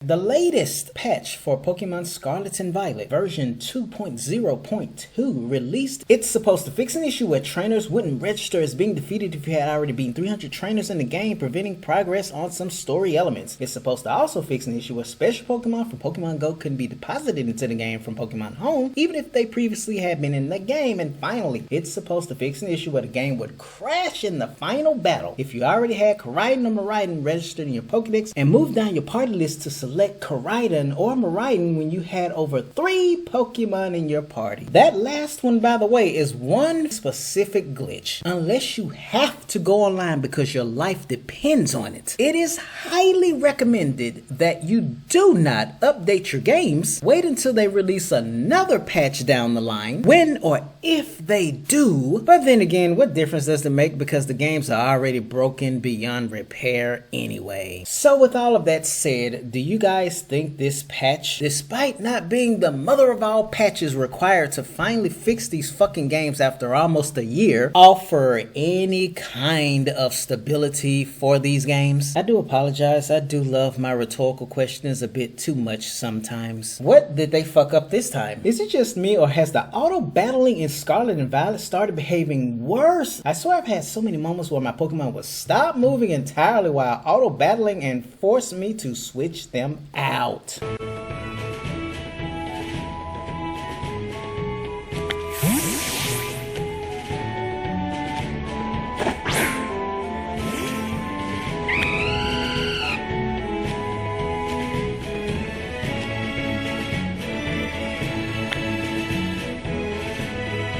The latest patch for Pokemon Scarlet and Violet, version 2.0.2 released. It's supposed to fix an issue where trainers wouldn't register as being defeated if you had already beaten 300 trainers in the game, preventing progress on some story elements. It's supposed to also fix an issue where special Pokemon from Pokemon Go couldn't be deposited into the game from Pokemon Home, even if they previously had been in the game. And finally, it's supposed to fix an issue where the game would crash in the final battle if you already had Koraidon or Miraidon registered in your Pokedex and move down your party list to select Koraidon or Miraidon when you had over 3 Pokemon in your party. That last one, by the way, is one specific glitch. Unless you have to go online because your life depends on it, it is highly recommended that you do not update your games. Wait until they release another patch down the line, when or if they do. But then again, what difference does it make, because the games are already broken beyond repair anyway. So with all of that said, do you guys think this patch, despite not being the mother of all patches required to finally fix these fucking games after almost a year, offer any kind of stability for these games? I do apologize, I do love my rhetorical questions a bit too much sometimes. What did they fuck up this time? Is it just me, or has the auto battling in Scarlet and Violet started behaving worse? I swear I've had so many moments where my Pokemon would stop moving entirely while auto battling and force me to switch them out.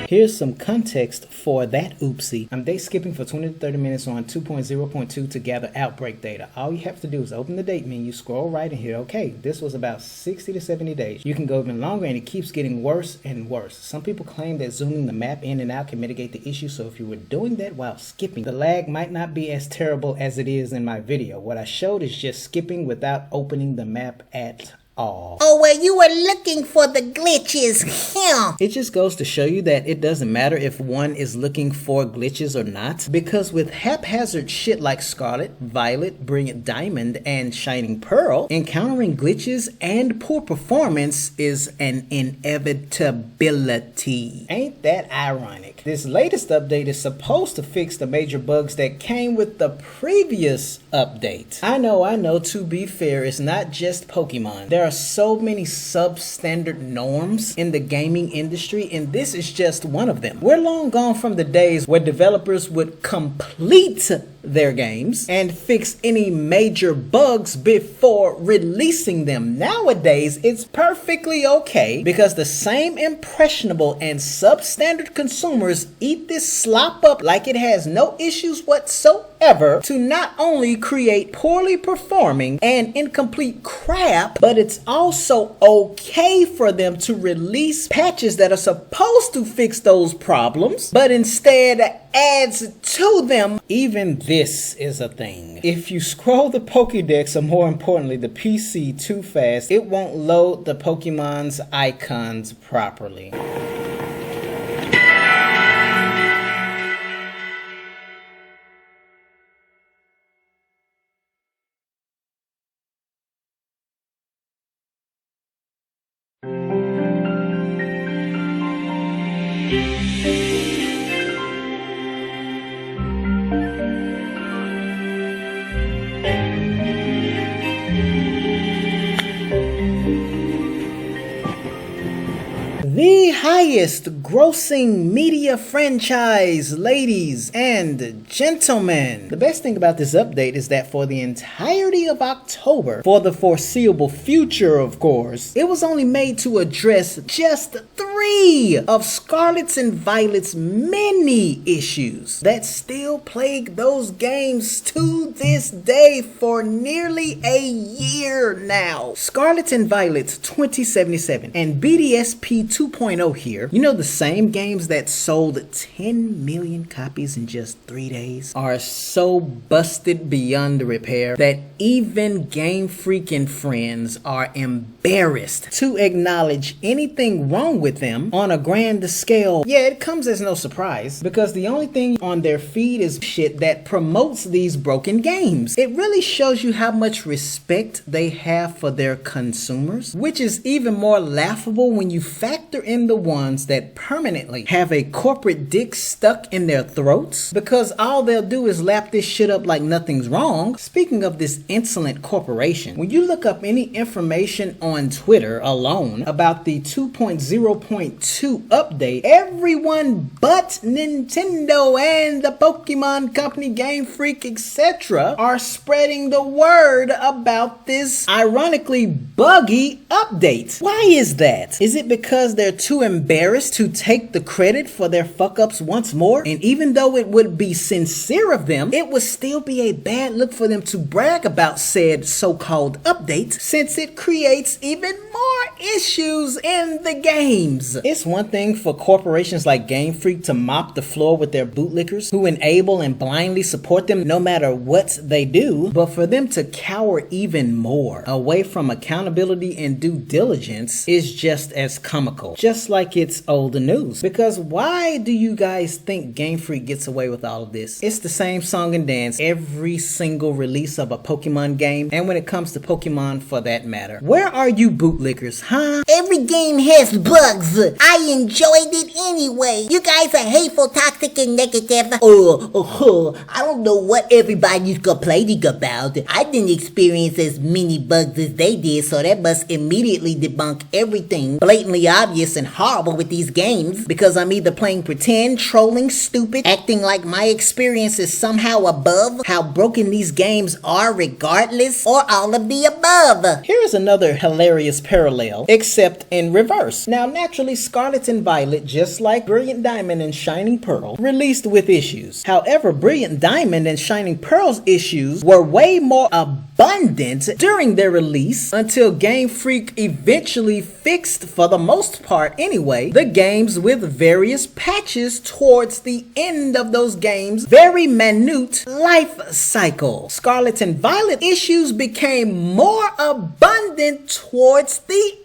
Here's some context for that oopsie. I'm day skipping for 20 to 30 minutes on 2.0.2 to gather outbreak data. All you have to do is open the date menu, scroll right, and hit OK. This was about 60 to 70 days. You can go even longer, and it keeps getting worse and worse. Some people claim that zooming the map in and out can mitigate the issue, so if you were doing that while skipping, the lag might not be as terrible as it is in my video. What I showed is just skipping without opening the map at all. Oh, well, you were looking for the glitches. It just goes to show you that it doesn't matter if one is looking for glitches or not, because with haphazard shit like Scarlet, Violet, Brilliant Diamond, and Shining Pearl, encountering glitches and poor performance is an inevitability. Ain't that ironic? This latest update is supposed to fix the major bugs that came with the previous update. I know, to be fair, it's not just Pokemon. There are so many substandard norms in the gaming industry, and this is just one of them. We're long gone from the days where developers would complete their games and fix any major bugs before releasing them. Nowadays, it's perfectly okay because the same impressionable and substandard consumers eat this slop up like it has no issues whatsoever to not only create poorly performing and incomplete crap, but it's also okay for them to release patches that are supposed to fix those problems, but instead adds to them. Even this is a thing. If you scroll the Pokédex, or more importantly the PC, too fast, it won't load the Pokemon's icons properly. The highest grossing media franchise, ladies and gentlemen. The best thing about this update is that for the entirety of October, for the foreseeable future of course, it was only made to address just 3 of Scarlet's and Violet's many issues that still plague those games to this day for nearly a year now. Scarlet and Violet 2077 and BDSP 2.0 here, you know, the same games that sold 10 million copies in just 3 days, are so busted beyond repair that even Game Freak and friends are embarrassed to acknowledge anything wrong with them them on a grand scale, yeah, it comes as no surprise because the only thing on their feed is shit that promotes these broken games. It really shows you how much respect they have for their consumers, which is even more laughable when you factor in the ones that permanently have a corporate dick stuck in their throats because all they'll do is lap this shit up like nothing's wrong. Speaking of this insolent corporation, when you look up any information on Twitter alone about the 2.0.2 update, everyone but Nintendo and the Pokemon Company, Game Freak, etc. are spreading the word about this ironically buggy update. Why is that? Is it because they're too embarrassed to take the credit for their fuck-ups once more? And even though it would be sincere of them, it would still be a bad look for them to brag about said so-called update since it creates even more issues in the games. It's one thing for corporations like Game Freak to mop the floor with their bootlickers who enable and blindly support them no matter what they do, but for them to cower even more away from accountability and due diligence is just as comical, just like it's old news. Because why do you guys think Game Freak gets away with all of this? It's the same song and dance every single release of a Pokemon game, and when it comes to Pokemon for that matter. Where are you bootlickers, huh? Every game has bugs. I enjoyed it anyway. You guys are hateful, toxic, and negative. I don't know what everybody's complaining about. I didn't experience as many bugs as they did, so that must immediately debunk everything blatantly obvious and horrible with these games, because I'm either playing pretend, trolling, stupid, acting like my experience is somehow above how broken these games are regardless, or all of the above. Here's another hilarious parallel, except in reverse. Now, naturally, Scarlet and Violet, just like Brilliant Diamond and Shining Pearl, released with issues. However, Brilliant Diamond and Shining Pearl's issues were way more abundant during their release until Game Freak eventually fixed, for the most part anyway, the games with various patches towards the end of those games' very minute life cycle. Scarlet and Violet issues became more abundant towards the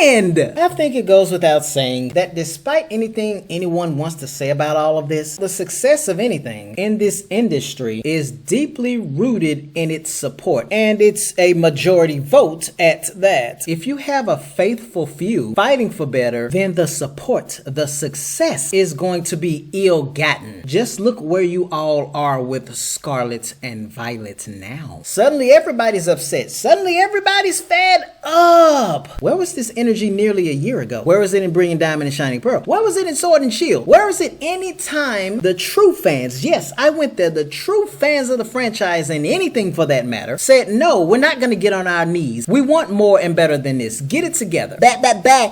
end. I think it goes without saying that despite anything anyone wants to say about all of this, the success of anything in this industry is deeply rooted in its support, and it's a majority vote at that. If you have a faithful few fighting for better, then the support, the success is going to be ill-gotten. Just look where you all are with Scarlet and Violet now. Suddenly everybody's upset. Suddenly everybody's fed up. Where was this energy nearly a year ago? Where was it in Brilliant Diamond and Shining Pearl? Where was it in Sword and Shield? Where was it any time the true fans, yes, I went there, the true fans of the franchise and anything for that matter, said, no, we're not going to get on our knees. We want more and better than this. Get it together. Back.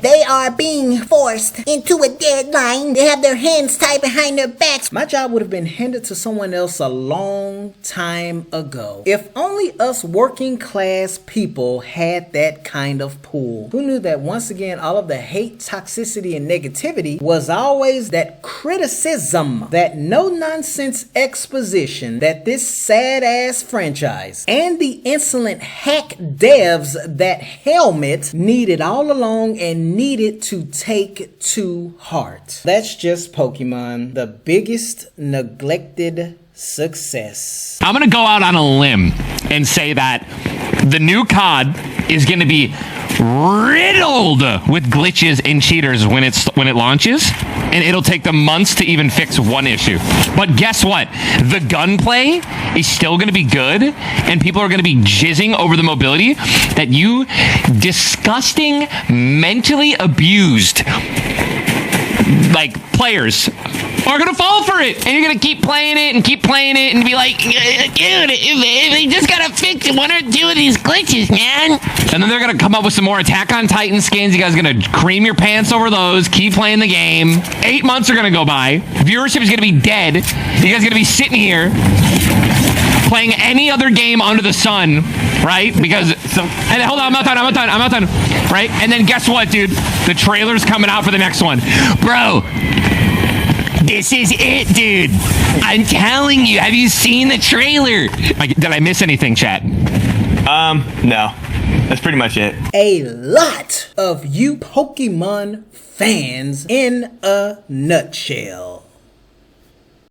They are being forced into a deadline. They have their hands tied behind their backs. My job would have been handed to someone else a long time ago. If only us working class people had that kind of pull. Who knew that once again all of the hate, toxicity, and negativity was always that criticism, that no-nonsense exposition that this sad-ass franchise and the insolent hack devs that helmet needed all along and needed to take to heart. That's just Pokemon, the biggest neglected success. I'm gonna go out on a limb and say that the new COD is gonna be riddled with glitches and cheaters when it launches, and it'll take them months to even fix one issue. But guess what? The gunplay is still going to be good, and people are going to be jizzing over the mobility that you disgusting, mentally abused players are gonna fall for it, and you're gonna keep playing it and be like, dude, if they just gotta fix one or two of these glitches, man. And then they're gonna come up with some more Attack on Titan skins. You guys are gonna cream your pants over those, keep playing the game. 8 months are gonna go by, viewership is gonna be dead. You guys are gonna be sitting here playing any other game under the sun, right? Because, and hold on, I'm not done, right? And then guess what, dude? The trailer's coming out for the next one. Bro, this is it, dude. I'm telling you, have you seen the trailer? Did I miss anything, chat? No. That's pretty much it. A lot of you Pokemon fans in a nutshell.